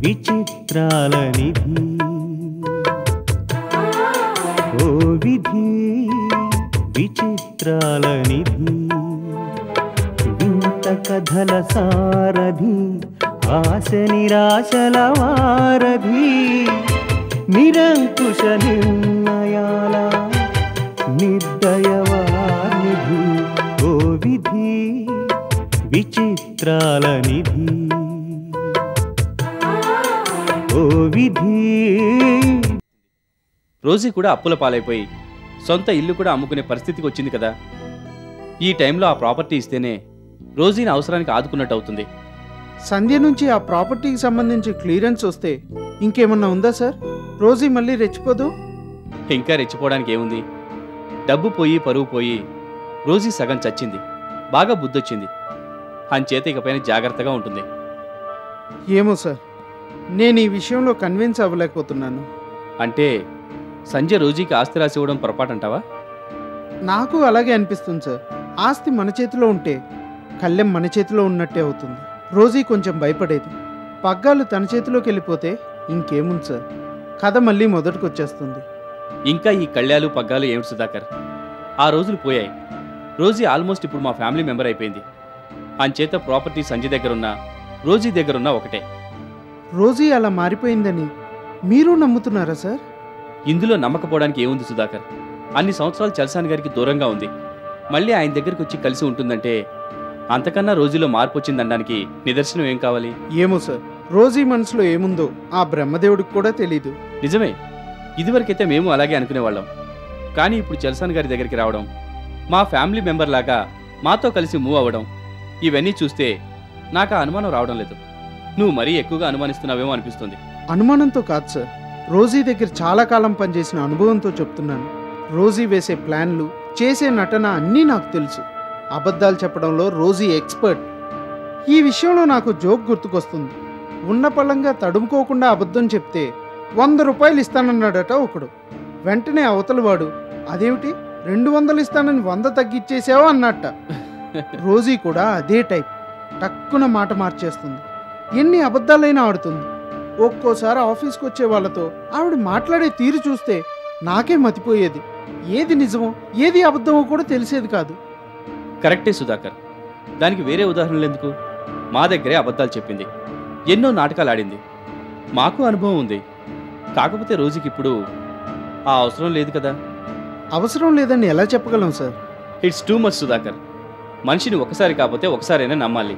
విచిత్రాల నిధి ఓ విధి విచిత్రాల నిధి వింత కథల సారథి ఆశ నిరాశల వారధి నిరంకుశ నిర్ణయాల నిర్దయవానిధి ఓ విధి విచిత్రాల నిధి ఓ విధి. రోజీ కూడా అప్పుల పాలైపోయి సొంత ఇల్లు కూడా అమ్ముకునే పరిస్థితికి వచ్చింది కదా. ఈ టైంలో ఆ ప్రాపర్టీ ఇస్తేనే రోజీని అవసరానికి ఆదుకున్నట్టు అవుతుంది. సంధ్య నుంచి ఆ ప్రాపర్టీకి సంబంధించి క్లియరెన్స్ వస్తే ఇంకేమన్నా ఉందా సార్? రోజీ మళ్ళీ రెచ్చిపోదు? ఇంకా రెచ్చిపోవడానికి ఏముంది? డబ్బు పోయి పరువు పోయి రోజీ సగం చచ్చింది, బాగా బుద్ధొచ్చింది. అంచేత ఇకపైన జాగ్రత్తగా ఉంటుంది. ఏమో సార్, నేను ఈ విషయంలో కన్విన్స్ అవ్వలేకపోతున్నాను. అంటే సంజయ్ రోజీకి ఆస్తి రాసి ఇవ్వడం పొరపాటంటావా? నాకు అలాగే అనిపిస్తుంది సార్. ఆస్తి మన చేతిలో ఉంటే కళ్ళెం మన చేతిలో ఉన్నట్టే అవుతుంది. రోజీ కొంచెం భయపడేది. పగ్గాలు తన చేతిలోకి వెళ్ళిపోతే ఇంకేముంది సార్, కథ మళ్ళీ మొదటికి వచ్చేస్తుంది. ఇంకా ఈ కళ్యాలు పగ్గాలు ఏమిటి సుధాకర్? ఆ రోజులు పోయాయి. రోజీ ఆల్మోస్ట్ ఇప్పుడు మా ఫ్యామిలీ మెంబర్ అయిపోయింది. అంచేత ప్రాపర్టీ సంజయ్ దగ్గరున్నా రోజీ దగ్గరున్నా ఒకటే. రోజీ అలా మారిపోయిందని మీరు నమ్ముతున్నారా సార్? ఇందులో నమ్మకపోవడానికి ఏముంది సుధాకర్? అన్ని సంవత్సరాలు చలసాని గారికి దూరంగా ఉంది, మళ్ళీ ఆయన దగ్గరికి వచ్చి కలిసి ఉంటుందంటే అంతకన్నా రోజీలో మార్పు వచ్చిందనడానికి నిదర్శనం ఏం కావాలి? ఏమో సార్, రోజీ మనసులో ఏముందో ఆ బ్రహ్మదేవుడికి కూడా తెలీదు. నిజమే, ఇదివరకైతే మేము అలాగే అనుకునేవాళ్ళం. కానీ ఇప్పుడు చలసాని గారి దగ్గరికి రావడం, మా ఫ్యామిలీ మెంబర్ లాగా మాతో కలిసి మూవ్ అవ్వడం, ఇవన్నీ చూస్తే నాకు ఆ అనుమానం రావడం లేదు. నువ్వు మరీ ఎక్కువగా అనుమానిస్తున్నావేమో అనిపిస్తుంది. అనుమానంతో కాదు సార్, రోజీ దగ్గర చాలా కాలం పనిచేసిన అనుభవంతో చెప్తున్నాను. రోజీ వేసే ప్లాన్లు, చేసే నటన అన్నీ నాకు తెలుసు. అబద్ధాలు చెప్పడంలో రోజీ ఎక్స్పర్ట్. ఈ విషయంలో నాకు జోక్ గుర్తుకొస్తుంది. ఉన్న పళ్ళంగా తడుముకోకుండా అబద్ధం చెప్తే 100 రూపాయలు ఇస్తానన్నాడట ఒకడు. వెంటనే అవతలవాడు, అదేమిటి 200 ఇస్తానని 100 తగ్గిచ్చేసావో అన్నట్ట. రోజీ కూడా అదే టైప్, టక్కున మాట మార్చేస్తుంది. ఎన్ని అబద్ధాలైనా ఆడుతుంది. ఒక్కోసారి ఆఫీస్కి వచ్చే వాళ్ళతో ఆవిడ మాట్లాడే తీరు చూస్తే నాకే మతిపోయేది. ఏది నిజమో ఏది అబద్ధమో కూడా తెలిసేది కాదు. కరెక్టే సుధాకర్, దానికి వేరే ఉదాహరణలు ఎందుకు? మా దగ్గరే అబద్ధాలు చెప్పింది, ఎన్నో నాటకాలు ఆడింది. మాకు అనుభవం ఉంది. కాకపోతే రోజుకి ఇప్పుడు ఆ అవసరం లేదు కదా. అవసరం లేదని ఎలా చెప్పగలం sir? It's too much Sudhakar. మనిషిని ఒకసారి కాకపోతే ఒకసారైనా నమ్మాలి.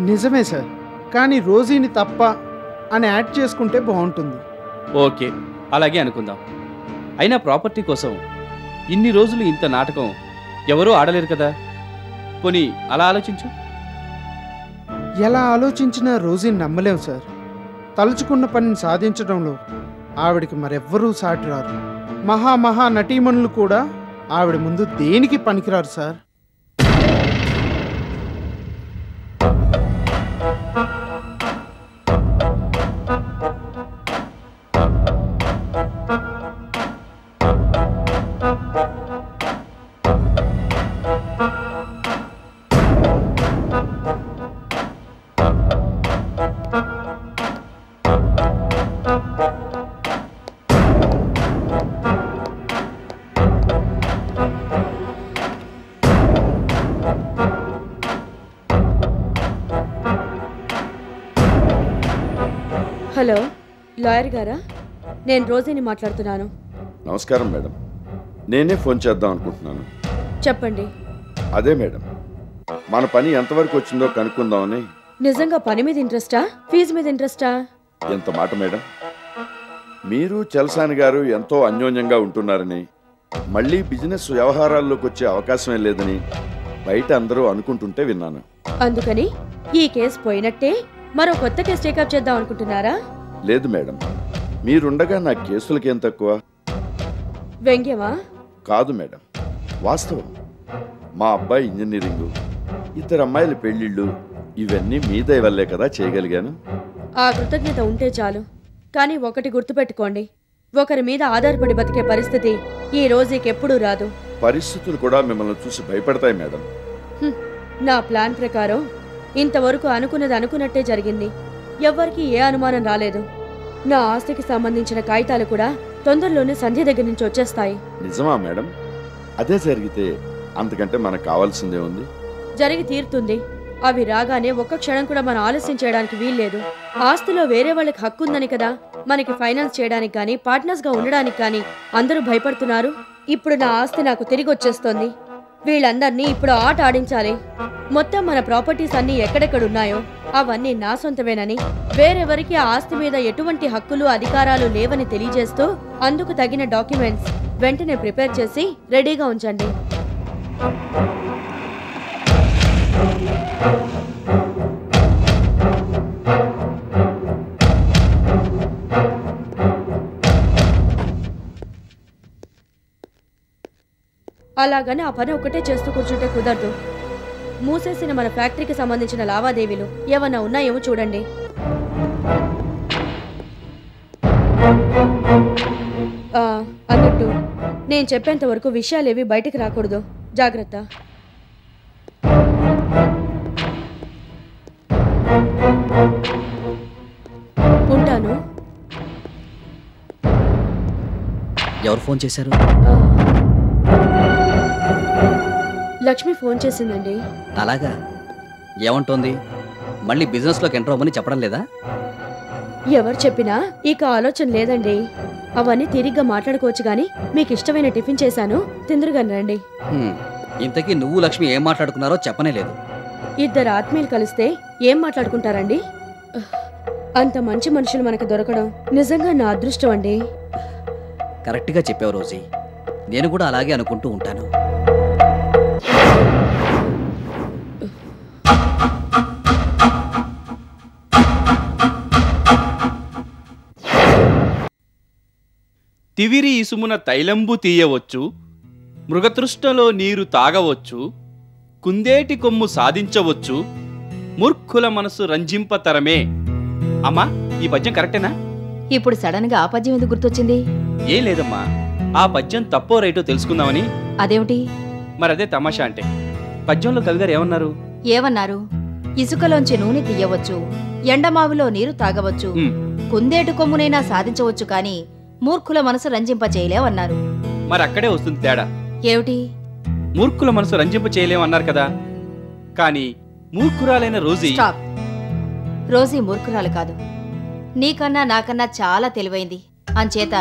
నిజమే సార్, కానీ రోజీని తప్ప అని యాడ్ చేసుకుంటే బాగుంటుంది. ఓకే, అలాగే అనుకుందాం. అయినా ప్రాపర్టీ కోసం ఇన్ని రోజులు ఇంత నాటకం ఎవరూ ఆడలేరు కదా. పోనీ అలా ఆలోచించు. ఎలా ఆలోచించినా రోజీని నమ్మలేం సార్. తలుచుకున్న పనిని సాధించడంలో ఆవిడికి మరెవ్వరూ సాటి రారు. మహా నటీమణులు కూడా ఆవిడ ముందు దేనికి పనికిరారు సార్. హలో, లాయర్ గారా? నేను రోజీని మాట్లాడుతున్నాను. నమస్కారం మేడం, నేనే ఫోన్ చేద్దాం అనుకుంటున్నాను. చెప్పండి. అదే మేడం, మన పని ఎంతవరకు వచ్చిందో కనుక్కుందామని. నిజంగా పని మీద ఇంట్రెస్టా, ఫీజు మీద ఇంట్రెస్టా? ఎంత మాట మేడం, మీరు చలసాని గారు ఎంతో అన్యోన్యంగా ఉంటున్నారని, మళ్ళీ బిజినెస్ వ్యవహారాల్లోకి వచ్చే అవకాశమే లేదని బయట అందరూ అనుకుంటుంటే విన్నాను. అందుకని ఈ కేసు పోయినట్టే మరో కొత్త కేసు టేకప్ చేద్దాం అనుకుంటున్నారా? లేదు మేడం, మీరుండగా నా కేసులకేం తక్కువ. వ్యంగ్యమా? కాదు మేడం, వాస్తవం. మా అబ్బాయి ఇంజనీరింగు, 2 అమ్మాయిల పెళ్ళిళ్ళు, ఇవన్నీ మీ దయ వల్లే కదా చేయగలిగాను. ఆ కృతజ్ఞత ఉంటే చాలు. కానీ ఒకటి గుర్తుపెట్టుకోండి, ఒకరి మీద ఆధారపడి బతికే పరిస్థితి ఈ రోజుకి ఎప్పుడూ రాదు. పరిస్థితులు కూడా మిమ్మల్ని చూసి భయపడతాయి మేడం. నా ప్లాన్ ప్రకారం ఇంతవరకు అనుకున్నది అనుకున్నట్టే జరిగింది. ఎవ్వరికీ ఏ అనుమానం రాలేదు. నా ఆస్తికి సంబంధించిన కాగితాలు కూడా తొందరలోనే సంధ్య దగ్గర నుంచి వచ్చేస్తాయి. నిజమా మేడం? అదే జరిగితే అంతకంటే మనకు కావాల్సిందే ఉంది. జరిగి తీరుతుంది. అవి రాగానే ఒక్క క్షణం కూడా మనం ఆలస్యం చేయడానికి వీల్లేదు. ఆస్తిలో వేరే వాళ్ళకి హక్కు ఉందని కదా మనకి ఫైనాన్స్ చేయడానికి కానీ పార్ట్నర్స్గా ఉండడానికి కానీ అందరూ భయపడుతున్నారు. ఇప్పుడు నా ఆస్తి నాకు తిరిగి వచ్చేస్తోంది. వీళ్ళందరినీ ఇప్పుడు ఆట ఆడించాలి. మొత్తం మన ప్రాపర్టీస్ అన్నీ ఎక్కడెక్కడున్నాయో అవన్నీ నా సొంతమేనని, వేరెవరికి ఆ ఆస్తి మీద ఎటువంటి హక్కులు అధికారాలు లేవని తెలియజేస్తూ అందుకు తగిన డాక్యుమెంట్స్ వెంటనే ప్రిపేర్ చేసి రెడీగా ఉంచండి. అలాగని ఆ పని ఒక్కటే చేస్తూ కూర్చుంటే కుదరదు. మూసేసిన మన ఫ్యాక్టరీకి సంబంధించిన లావాదేవీలు ఏమన్నా ఉన్నాయేమో చూడండి. అన్నట్టు నేను చెప్పేంత వరకు విషయాలేవి బయటికి రాకూడదు. జాగ్రత్త. ఉంటాను. ఎవరు ఫోన్ చేశారు? లక్ష్మి ఫోన్ చేసిందండి. అలాగా? ఏమంటోంది? మళ్ళీ బిజినెస్లోకి ఎంటర్ అవ్వమని చెప్పడం లేదా? ఎవరు చెప్పినా ఇక ఆలోచన లేదండి. అవన్నీ తిరిగ్గా మాట్లాడుకోవచ్చు గాని మీకు ఇష్టమైన టిఫిన్ చేశాను, తిందురుగా రండి. ఇంతకీ నువ్వు లక్ష్మి ఏం మాట్లాడుకున్నారో చెప్పనే లేదు. ఇద్దరు ఆత్మీయులు కలిస్తే ఏం మాట్లాడుకుంటారండి? అంత మంచి మనుషులు మనకు దొరకడం నిజంగా నా అదృష్టం అండి. కరెక్ట్గా చెప్పావు రోజీ. నేను కూడా అలాగే అనుకుంటూ ఉంటాను. తివిరి ఇసుమున తైలంబు తీయవచ్చు, మృగతృష్ణలో నీరు తాగవచ్చు, కుందేటి కొమ్ము సాధించవచ్చు, మూర్ఖుల మనసు రంజింపతరమే. అమ్మా, ఈ పద్యం కరెక్టేనా? ఇప్పుడు సడన్ గా ఆ పద్యం ఎందుకు గుర్తొచ్చింది? ఏం లేదమ్మా, ఆ పద్యం తప్పో రైటో తెలుసుకుందామని. అదేమిటి? మరదే తమాషా అంటే. పద్యంలో కవిగారు ఏమన్నారు? ఏమన్నారు? ఇసుకలోంచి నూనె తీయవచ్చు, ఎండమావిలో నీరు తాగవచ్చు, కుందేటు కొమ్మునైనా సాధించవచ్చు కాని మూర్ఖుల మనసు రంజింప చేయలేవన్నారు. మరి అక్కడే వస్తుంది తేడా. ఏమిటి? మూర్ఖుల మనసు రంజింప చేయలేమన్నారు కదా, కానీ మూర్ఖురాలైన రోజీ. స్టాప్. రోజీ మూర్ఖురాలు కాదు, నీకన్నా నాకన్నా చాలా తెలివైంది. అంచేత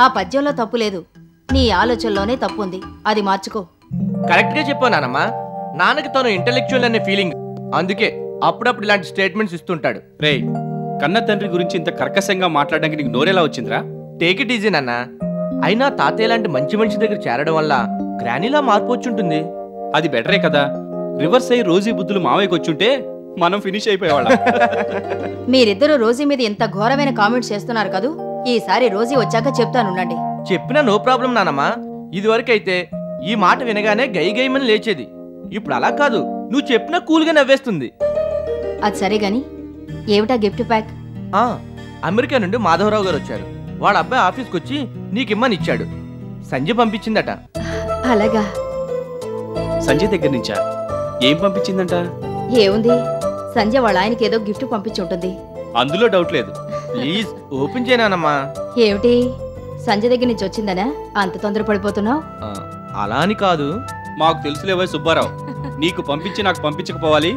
ఆ పద్యంలో తప్పు లేదు, నీ ఆలోచనలోనే తప్పుంది. అది మార్చుకో. కరెక్ట్ గా చెప్పావు నానమ్మా. నాన్నకి తను ఇంటెలెక్చువల్ అనే ఫీలింగ్, అందుకే అప్పుడప్పుడు ఇలాంటి స్టేట్మెంట్స్ ఇస్తుంటాడు. రే, కన్న తండ్రి గురించి ఇంత కర్కశంగా మాట్లాడడానికి నీకు నోరెలా వచ్చిందిరా? టేక్ ఇట్ ఈజీ నాన్న. అయినా తాతయ్య లాంటి మంచి మనిషి దగ్గర చేరడం వల్ల గ్రానీలా మార్పు వచ్చుంటుంది. అది బెటరే కదా. రివర్స్ అయ్యి రోజీ బుద్ధులు మావయ్యకి వచ్చుంటే మనం ఫినిష్ అయిపోయేవాళ్ళం. మీరిద్దరూ రోజీ మీద ఇంత ఘోరమైన కామెంట్స్ చేస్తున్నారు కదూ. ఈసారి రోజీ వచ్చాక చెప్తానుండండి. చెప్పినా నో ప్రాబ్లం నానమ్మా. ఇదివరకైతే ఈ మాట వినగానే గై గైమని లేచేది. ఇప్పుడు అలా కాదు, నువ్వు చెప్పినా కూల్గా నవ్వేస్తుంది. అది సరే గాని ఏమిటా గిఫ్ట్ ప్యాక్? అమెరికా నుండి మాధవరావు గారు వచ్చారు. వాళ్ళ అబ్బాయి ఆఫీస్కి వచ్చి నీకిమ్మని ఇచ్చాడు. సంజయ్ పంపించిందట. అలాగా? సంజయ్ దగ్గర నుంచా? ఏం పంపించిందంట? ఏముంది, సంజయ్ వాళ్ళ ఆయనకి ఏదో గిఫ్ట్ పంపించి ఉంటుంది. అందులో డౌట్ లేదు. ప్లీజ్ ఓపెన్ చేయనానమ్మా. ఏమిటి, సంజయ్ దగ్గర నుంచి వచ్చిందనా అంత తొందర పడిపోతున్నావు? అలా అని కాదు. మాకు తెలుసులేవా సుబ్బారావు, నీకు పంపించి నాకు పంపించకపోవాలి.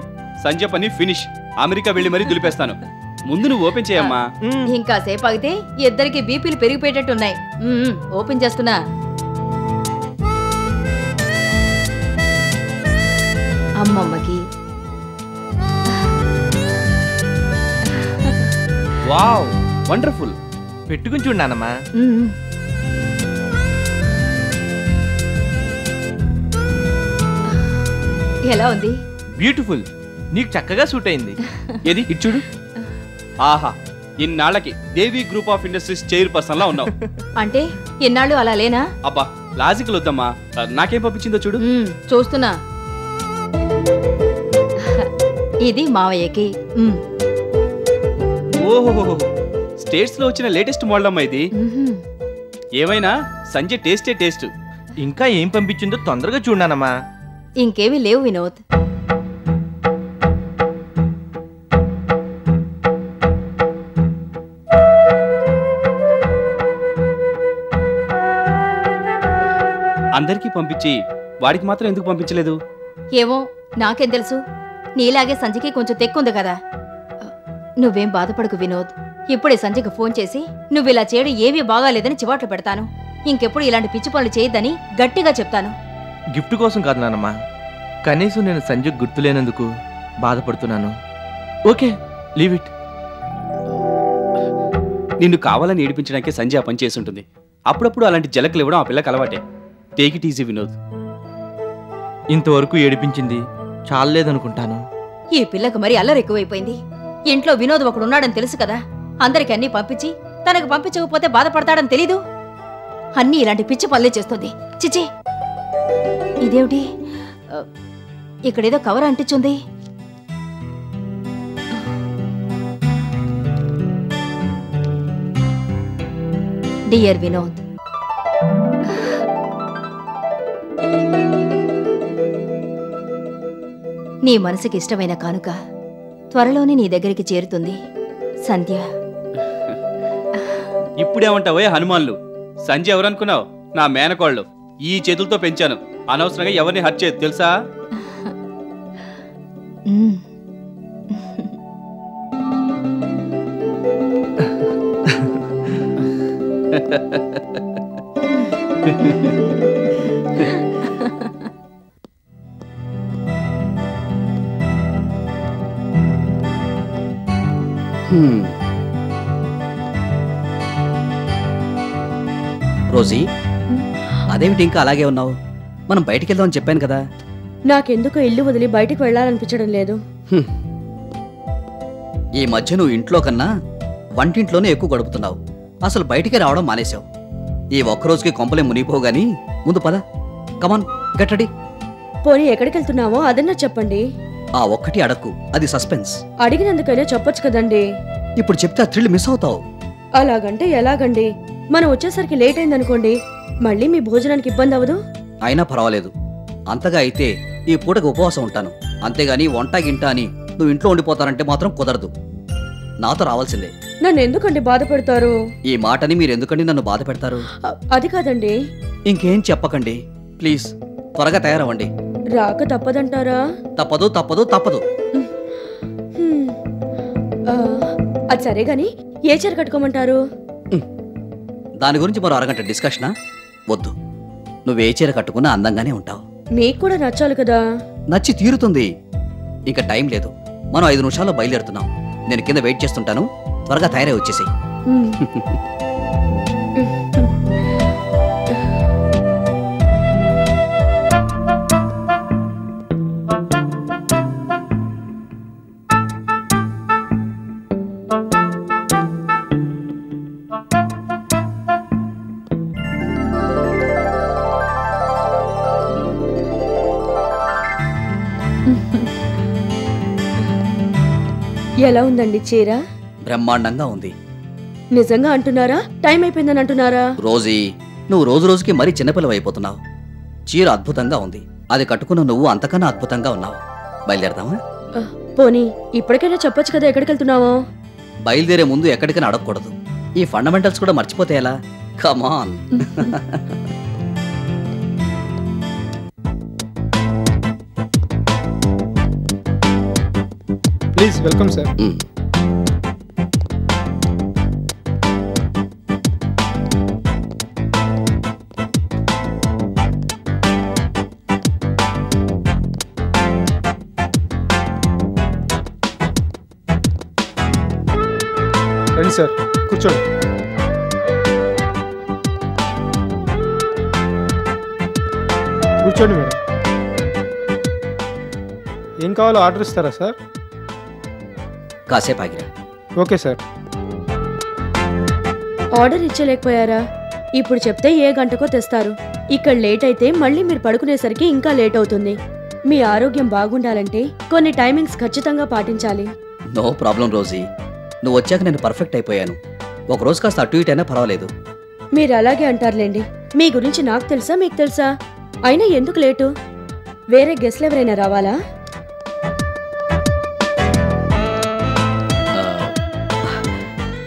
సంజయ్ పని ఫినిష్. అమెరికా వెళ్ళి మరీ దులిపేస్తాను. ముందు నువ్వు ఓపెన్ చేయమ్మా. ఇంకా సేపు ఆగితే ఇద్దరికి బీపీలు పెరిగిపోయేటట్టున్నాయి. ఓపెన్ చేస్తున్నా. అమ్మమ్మకి. Wow, wonderful. పెట్టుకుని చూడమ్మా. ఎలా ఉంది? బ్యూటిఫుల్. నీకు చక్కగా సూట్ అయింది. ఏది ఇటు చూడు. ఆహా, ఇన్నాళ్ళకి దేవి గ్రూప్ ఆఫ్ ఇండస్ట్రీస్ చైర్పర్సన్ లా ఉన్నావు. అంటే ఇన్నాళ్ళు అలా లేనా? అబ్బా, లాజికల్ వద్దమ్మా. నాకేం పంపించిందో చూడు. చూస్తున్నా. ఇది మావయ్యకి. ఓహో, స్టేట్స్ లో వచ్చిన లేటెస్ట్ మోడల్ అమ్మా ఇది. ఏమైనా సంజయ్ టేస్టే టేస్ట్. ఇంకా ఏం పంపించిందో తొందరగా చూడనమ్మా. ఇంకేమీ లేవు వినోద్. అందరికీ పంపించి వాడికి మాత్రం ఎందుకు పంపించలేదు? ఏమో నాకేం తెలుసు. నీలాగే సంజయ్కి కొంచెం తెక్కుంది కదా. నువ్వేం బాధపడకు వినోద్. ఇప్పుడే సంజయ్కి ఫోన్ చేసి నువ్వు ఇలా చేయడం ఏమీ బాగాలేదని చివాట్లు పెడతాను. ఇంకెప్పుడు ఇలాంటి పిచ్చి పనులు చేయొద్దని గట్టిగా చెప్తాను. గిఫ్ట్ కోసం కాదు నానమ్మ, కనీసం నేను సంజయ్ గుర్తులేనందుకు బాధపడుతున్నాను. Okay, leave it. నిన్ను కావాలని ఏడిపించడానికే సంజయ్ ఆ పని చేసి ఉంటుంది. అప్పుడప్పుడు అలాంటి జలకులు ఇవ్వడం ఆ పిల్లకి అలవాటే. Take it easy Vinod. ఇంతవరకు ఏడిపించింది చాలేదనుకుంటాను. ఈ పిల్లకు మరి అల్లరి ఎక్కువైపోయింది. ఇంట్లో వినోద్ ఒకడున్నాడని తెలుసు కదా. అందరికి అన్నీ పంపించి తనకు పంపించకపోతే బాధపడతాడని తెలీదు. అన్నీ ఇలాంటి పిచ్చి పనులే చేస్తుంది. చిచి, ఇదేమిటి ఇక్కడేదో కవర్ అంటించుంది. డియర్ వినోద్, నీ మనసుకి ఇష్టమైన కానుక త్వరలోనే నీ దగ్గరికి చేరుతుంది. సంధ్య. ఇప్పుడేమంటావే హనుమాన్లు? సంజయ్ ఎవరనుకున్నావు? నా మేనకోళ్ళు. ఈ చేతులతో పెంచాను. అనవసరంగా ఎవరిని హర్ట్ చేయదు తెలుసా? రోజీ, అదేమిటి ఇంకా అలాగే ఉన్నావు? మనం బయటికి వెళ్దామని చెప్పాను కదా. నాకెందుకు ఇల్లు వదిలి బయటకు వెళ్ళాలనిపించడం లేదు. ఈ మధ్య నువ్వు ఇంట్లో కన్నా వంటింట్లోనే ఎక్కువ గడుపుతున్నావు. అసలు బయటికి రావడం మానేశావు. ఈ ఒక్కరోజుకి కొంపలే మునిగిపోవు గానీ ముందు పద. కమాన్, గట్టడి. పోనీ ఎక్కడికి వెళ్తున్నావో అదన్నా చెప్పండి. ఆ ఒక్కటి అడక్కు, అది సస్పెన్స్. అడిగినందుకైనా చెప్పొచ్చు కదండి. ఇప్పుడు చెప్తే ఆ థ్రిల్ మిస్ అవుతావు. అలాగంటే ఎలాగండి? మనం వచ్చేసరికి లేట్ అయిందనుకోండి, మళ్ళీ మీ భోజనానికి ఇబ్బంది అవ్వదు? అయినా పర్వాలేదు. అంతగా అయితే ఈ పూటకు ఉపవాసం ఉంటాను. అంతేగాని వంట గింట అని నువ్వు ఇంట్లో ఉండిపోతానంటే మాత్రం కుదరదు. నాతో రావాల్సిందే. నన్ను ఎందుకండి బాధ పెడతారు? ఈ మాటని మీరు ఎందుకండి నన్ను బాధ పెడతారు? అది కాదండి. ఇంకేం చెప్పకండి ప్లీజ్. త్వరగా తయారవ్వండి. రాక తప్పదంటారా? తప్పదు తప్పదు తప్పదు. హ్మ్. అది సరే గాని ఏ చీర కట్టుకోమంటారు? దాని గురించి మరో అరగంట డిస్కషనా? వద్దు. నువ్వే చీర కట్టుకున్నా అందంగానే ఉంటావు. మీకు కూడా నచ్చాలి కదా. నచ్చి తీరుతుంది. ఇంకా టైం లేదు. మనం 5 నిమిషాల్లో బయలుదేరుతున్నాం. నేను కింద వెయిట్ చేస్తుంటాను. త్వరగా తయారై వచ్చేసేయ్. ఎలా ఉందండి చీర? బ్రహ్మాండంగా ఉంది. నిజంగా అంటున్నారా? టైం అయిపోయిందని అంటున్నారా? రోజీ, నువ్వు రోజు రోజుకి మరీ చిన్నపిల్లవి అయిపోతున్నావు. చీర అద్భుతంగా ఉంది. అది కట్టుకున్న నువ్వు అంతకన్నా అద్భుతంగా ఉన్నావు. బయలుదేరదామా? పోనీ ఇప్పటికైనా చెప్పొచ్చు కదా ఎక్కడికి వెళ్తున్నావో. బయలుదేరే ముందు ఎక్కడికైనా అడగకూడదు. ఈ ఫండమెంటల్స్ కూడా మర్చిపోతే ఎలా? కమాన్. Please welcome sir. రండి సార్, కూర్చోండి. కూర్చోండి మేడం. ఏం కావాలో ఆర్డర్ ఇస్తారా సార్? కాసేపు ఆగిరా. Okay sir. ఆర్డర్ ఇచ్చలేకపోయారా? ఇప్పుడు చెప్తే ఏ గంటకో తెస్తారు. ఇక్కడ లేట్ అయితే మళ్ళీ మీరు పడుకునేసరికి ఇంకా లేట్ అవుతుంది. మీ ఆరోగ్యం బాగుండాలంటే కొన్ని టైమింగ్స్ ఖచ్చితంగా పాటించాలి. No problem Rosie. నువ్వు వచ్చాక నేను పర్ఫెక్ట్ అయిపోయాను. ఒకరోజు కాస్త అటు ఇటు అయినా పర్వాలేదు. మీరు అలాగే అంటారులేండి. మీ గురించి నాకు తెలుసా, మీకు తెలుసా? అయినా ఎందుకు లేటు? వేరే గెస్ట్లు ఎవరైనా రావాలా?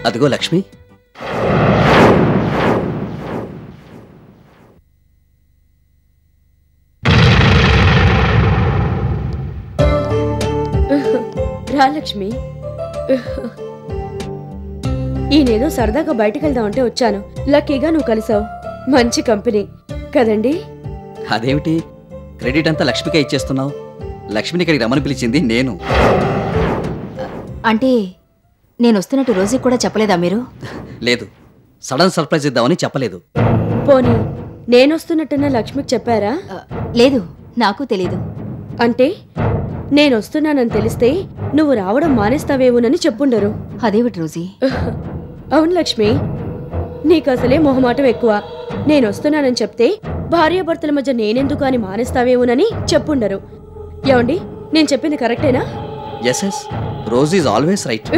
అదిగో లక్ష్మి. రా లక్ష్మి. ఈయనేదో సరదాగా బయటకు వెళ్దామంటే వచ్చాను. లక్కీగా నువ్వు కలిసావు. మంచి కంపెనీ కదండి. అదేమిటి క్రెడిట్ అంతా లక్ష్మికే ఇచ్చేస్తున్నావు? లక్ష్మిని ఇక్కడికి రమ్మని పిలిచింది నేను. అంటే నేను వస్తున్నట్టు రోజుకి కూడా చెప్పలేదా మీరు? లేదు, సడన్ సర్ప్రైజ్ ఇద్దామని చెప్పలేదు. పోనీ నేనొస్తున్నట్టున్న లక్ష్మికి చెప్పారా? లేదు, నాకు తెలీదు. అంటే నేనొస్తున్నానని తెలిస్తే నువ్వు రావడం మానేస్తావేమోనని చెప్పుండరు. అదేమిటి రోజీ? అవును లక్ష్మి, నీకు అసలే మొహమాటం ఎక్కువ. నేనొస్తున్నానని చెప్తే భార్యాభర్తల మధ్య నేనెందుకు అని మానేస్తావేమోనని చెప్పుండరు. ఏమండి, నేను చెప్పింది కరెక్టేనా? Yes yes, rose is always right.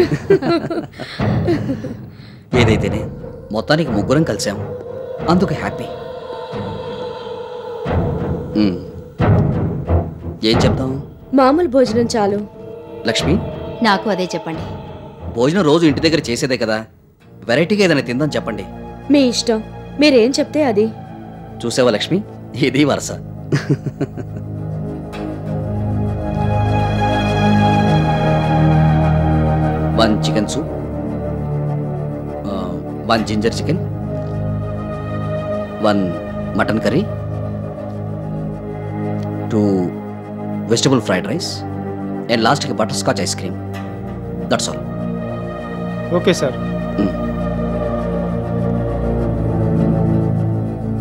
ఏదైతేనే మొత్తానికి ముగ్గురం కలిసాం, అందుకు హ్యాపీ. ఏం చెప్తాం? మామూలు భోజనం చాలు. లక్ష్మి, నాకు అదే చెప్పండి. భోజనం రోజు ఇంటి దగ్గర చేసేదే కదా, వెరైటీగా ఏదైనా తిందాం చెప్పండి. మీ ఇష్టం, మీరేం చెప్తే అది. చూసావా లక్ష్మి, ఇది వరుస. One chicken soup, one ginger chicken, one mutton curry, 2 vegetable fried rice and లాస్ట్కి butterscotch ice cream. That's all. Okay sir.